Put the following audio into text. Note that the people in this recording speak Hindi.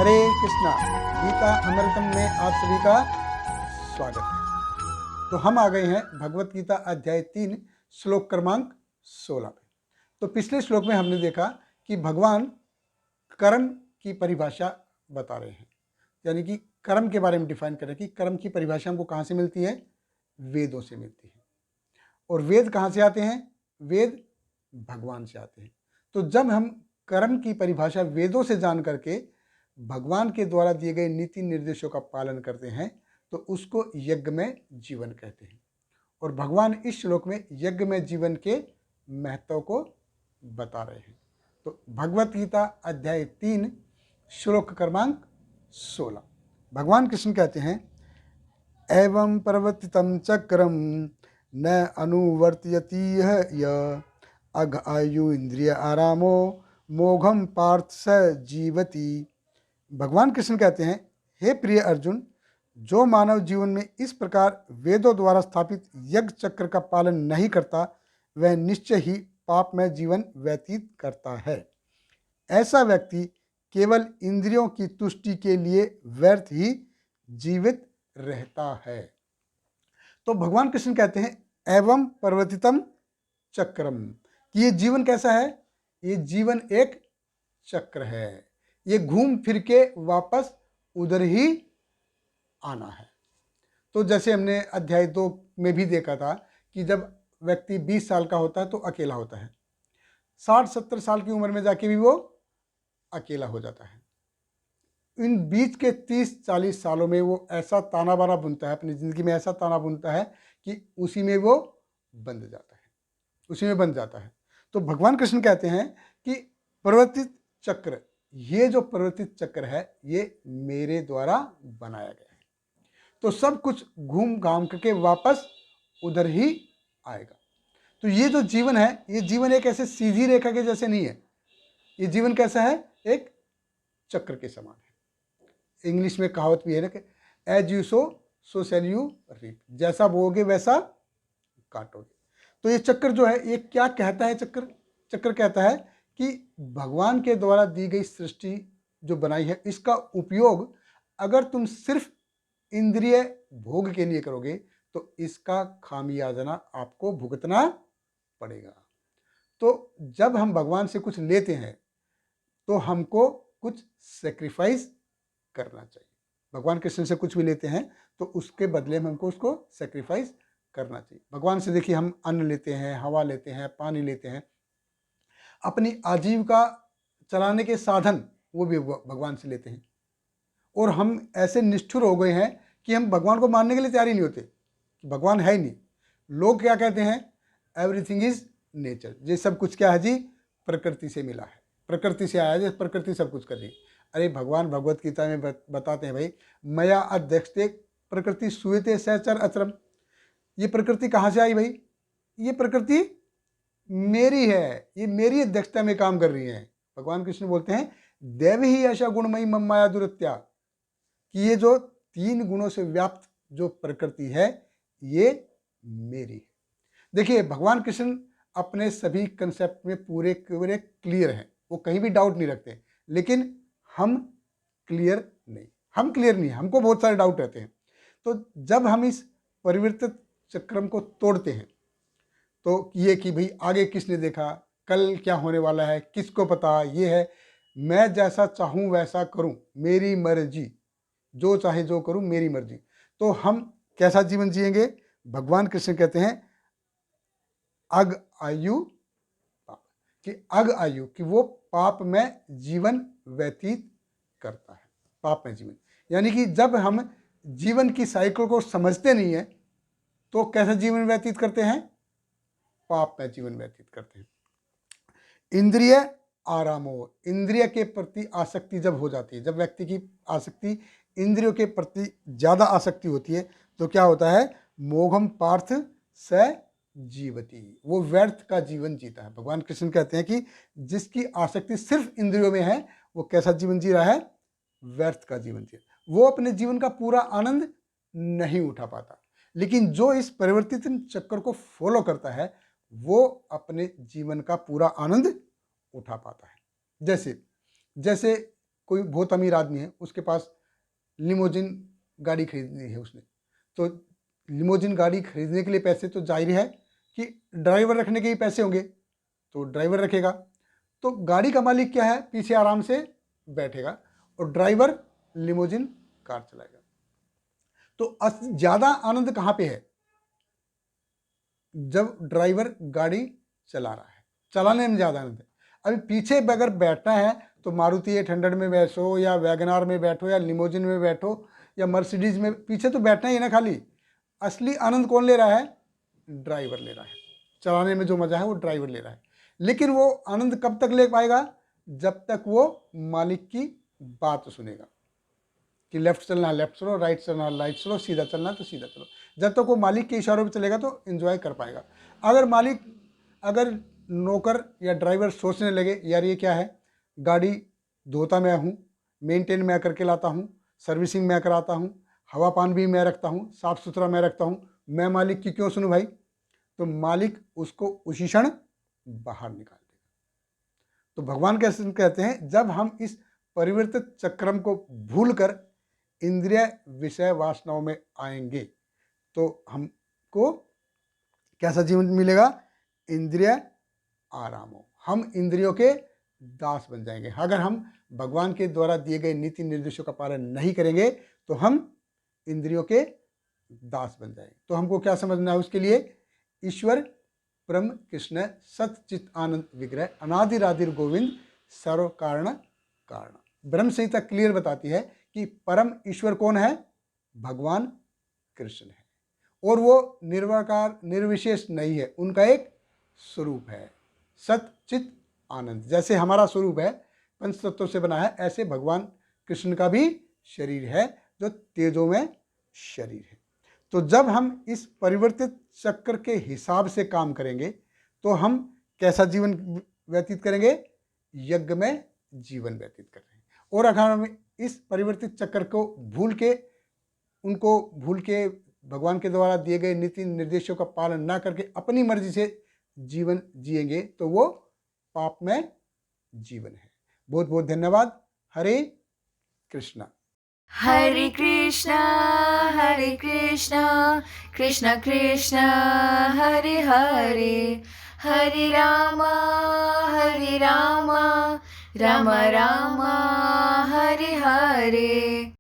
हरे कृष्णा। गीता अमृतम में आप सभी का स्वागत है। तो हम आ गए हैं भगवत गीता अध्याय 3 श्लोक क्रमांक 16 पे। तो पिछले श्लोक में हमने देखा कि भगवान कर्म की परिभाषा बता रहे हैं, यानी कि कर्म के बारे में डिफाइन कर रहे हैं कि कर्म की परिभाषा हमको कहाँ से मिलती है, वेदों से मिलती है। और वेद कहाँ से आते हैं, वेद भगवान से आते हैं। तो जब हम कर्म की परिभाषा वेदों से जान करके भगवान के द्वारा दिए गए नीति निर्देशों का पालन करते हैं तो उसको यज्ञ में जीवन कहते हैं। और भगवान इस श्लोक में यज्ञ में जीवन के महत्व को बता रहे हैं। तो भगवत गीता अध्याय 3 श्लोक क्रमांक 16 भगवान कृष्ण कहते हैं, एवं प्रवर्तितं चक्रम न अनुवर्तयति य अघ आयु इंद्रिय आरामो मोघम पार्थ स जीवति। भगवान कृष्ण कहते हैं, हे प्रिय अर्जुन, जो मानव जीवन में इस प्रकार वेदों द्वारा स्थापित यज्ञ चक्र का पालन नहीं करता वह निश्चय ही पाप में जीवन व्यतीत करता है। ऐसा व्यक्ति केवल इंद्रियों की तुष्टि के लिए व्यर्थ ही जीवित रहता है। तो भगवान कृष्ण कहते हैं, एवं प्रवर्तितम चक्रम, कि ये जीवन कैसा है, ये जीवन एक चक्र है, ये घूम फिर के वापस उधर ही आना है। तो जैसे हमने अध्याय 2 में भी देखा था कि जब व्यक्ति 20 साल का होता है तो अकेला होता है, 60-70 साल की उम्र में जाके भी वो अकेला हो जाता है। इन बीच के 30-40 सालों में वो ऐसा ताना बाना बुनता है, अपनी ज़िंदगी में ऐसा ताना बुनता है कि उसी में वो बंध जाता है, उसी में बंध जाता है। तो भगवान कृष्ण कहते हैं कि परिवर्तित चक्र, ये जो परिवर्तित चक्र है ये मेरे द्वारा बनाया गया है, तो सब कुछ घूम घाम करके वापस उधर ही आएगा। तो ये जो जीवन है, ये जीवन एक ऐसे सीधी रेखा के जैसे नहीं है, ये जीवन कैसा है, एक चक्र के समान है। इंग्लिश में कहावत भी है ना कि as you sow so shall you reap, जैसा बोओगे वैसा काटोगे। तो ये चक्र जो है ये क्या कहता है, चक्र कहता है कि भगवान के द्वारा दी गई सृष्टि जो बनाई है इसका उपयोग अगर तुम सिर्फ इंद्रिय भोग के लिए करोगे तो इसका खामियाजा आपको भुगतना पड़ेगा। तो जब हम भगवान से कुछ लेते हैं तो हमको कुछ सेक्रीफाइस करना चाहिए। भगवान कृष्ण से कुछ भी लेते हैं तो उसके बदले में हमको उसको सेक्रीफाइस करना चाहिए। भगवान से देखिए हम अन्न लेते हैं, हवा लेते हैं, पानी लेते हैं, अपनी आजीविका चलाने के साधन वो भी भगवान से लेते हैं। और हम ऐसे निष्ठुर हो गए हैं कि हम भगवान को मानने के लिए तैयार ही नहीं होते कि भगवान है ही नहीं। लोग क्या कहते हैं, एवरीथिंग इज नेचर, ये सब कुछ क्या है जी, प्रकृति से मिला है, प्रकृति से आया है, प्रकृति सब कुछ कर रही है। अरे भगवान भगवत गीता में बताते हैं, भाई मया अध्यक्षते प्रकृति सुयते सहचर अचरम, ये प्रकृति कहाँ से आई भाई, ये प्रकृति मेरी है, ये मेरी अध्यक्षता में काम कर रही है। भगवान कृष्ण बोलते हैं, देव ही ऐसा गुणमयी मम माया दुरत्या, कि ये जो 3 गुणों से व्याप्त जो प्रकृति है ये मेरी है। देखिए भगवान कृष्ण अपने सभी कंसेप्ट में पूरे क्लियर हैं, वो कहीं भी डाउट नहीं रखते, लेकिन हम क्लियर नहीं, हमको बहुत सारे डाउट रहते हैं। तो जब हम इस परिवर्तित चक्रम को तोड़ते हैं तो ये कि भाई आगे किसने देखा, कल क्या होने वाला है किसको पता, ये है मैं जैसा चाहूँ वैसा करूँ, मेरी मर्जी, जो चाहे जो करूँ मेरी मर्जी। तो हम कैसा जीवन जिएंगे, भगवान कृष्ण कहते हैं अग आयु पाप, कि अग आयु कि वो पाप में जीवन व्यतीत करता है, पाप में जीवन, यानी कि जब हम जीवन की साइकिल को समझते नहीं है तो कैसा जीवन व्यतीत करते हैं, पाप में जीवन व्यतीत करते हैं। इंद्रिय आराम हो, इंद्रिय के प्रति आसक्ति जब हो जाती है, जब व्यक्ति की आसक्ति इंद्रियों के प्रति ज़्यादा आसक्ति होती है तो क्या होता है, मोघम पार्थ स जीवती, वो व्यर्थ का जीवन जीता है। भगवान कृष्ण कहते हैं कि जिसकी आसक्ति सिर्फ इंद्रियों में है वो कैसा जीवन जी रहा है, व्यर्थ का जीवन जी रहा है, वो अपने जीवन का पूरा आनंद नहीं उठा पाता। लेकिन जो इस परिवर्तित चक्र को फॉलो करता है वो अपने जीवन का पूरा आनंद उठा पाता है। जैसे कोई बहुत अमीर आदमी है, उसके पास लिमोजिन गाड़ी खरीदनी है उसने, तो लिमोजिन गाड़ी खरीदने के लिए पैसे तो जाहिर है कि ड्राइवर रखने के ही पैसे होंगे, तो ड्राइवर रखेगा। तो गाड़ी का मालिक क्या है, पीछे आराम से बैठेगा और ड्राइवर लिमोजिन कार चलाएगा। तो ज़्यादा आनंद कहाँ पे है, जब ड्राइवर गाड़ी चला रहा है, चलाने में ज़्यादा आनंद है। अभी पीछे अगर बैठना है तो मारुति 800 में बैठो या वैगनार में बैठो या लिमोजिन में बैठो या मर्सिडीज में, पीछे तो बैठना ही है ना खाली। असली आनंद कौन ले रहा है, ड्राइवर ले रहा है। चलाने में जो मज़ा है वो ड्राइवर ले रहा है। लेकिन वो आनंद कब तक ले पाएगा, जब तक वो मालिक की बात सुनेगा कि लेफ्ट चलना है लेफ्ट चलो, राइट चलना है राइट चलो, सीधा चलना है तो सीधा चलो। जब तक वो मालिक के इशारों पे चलेगा तो एंजॉय कर पाएगा। अगर नौकर या ड्राइवर सोचने लगे यार ये क्या है, गाड़ी धोता मैं हूँ, मेंटेन मैं करके लाता हूँ, सर्विसिंग मैं कराता हूँ, हवा पान भी मैं रखता हूँ, साफ़ सुथरा मैं रखता हूँ, मैं मालिक की क्यों सुनूं भाई, तो मालिक उसको उसी क्षण बाहर निकाल देगा। तो भगवान कैसे कहते हैं, जब हम इस परिवर्तित चक्रम को भूलकर इंद्रिय विषय वासनाओं में आएंगे तो हमको कैसा जीवन मिलेगा, इंद्रिय आराम हो, हम इंद्रियों के दास बन जाएंगे। अगर हम भगवान के द्वारा दिए गए नीति निर्देशों का पालन नहीं करेंगे तो हम इंद्रियों के दास बन जाएंगे। तो हमको क्या समझना है उसके लिए, ईश्वर ब्रह्म कृष्ण सतचित आनंद विग्रह अनादिरादिर गोविंद सर्व कारण कारण। ब्रह्म संहिता क्लियर बताती है कि परम ईश्वर कौन है, भगवान कृष्ण है, और वो निर्वाकार निर्विशेष नहीं है, उनका एक स्वरूप है सतचित आनंद। जैसे हमारा स्वरूप है पंच तत्वों से बना है, ऐसे भगवान कृष्ण का भी शरीर है जो तेजो में शरीर है। तो जब हम इस परिवर्तित चक्र के हिसाब से काम करेंगे तो हम कैसा जीवन व्यतीत करेंगे, यज्ञ में जीवन व्यतीत कर रहे हैं। और अगर हम इस परिवर्तित चक्र को भूल के भगवान के द्वारा दिए गए नीति निर्देशों का पालन ना करके अपनी मर्जी से जीवन जिएंगे तो वो पाप में जीवन है। बहुत बहुत धन्यवाद। हरे कृष्णा। हरे कृष्णा कृष्ण कृष्ण हरे हरे, हरे राम राम राम हरे हरे।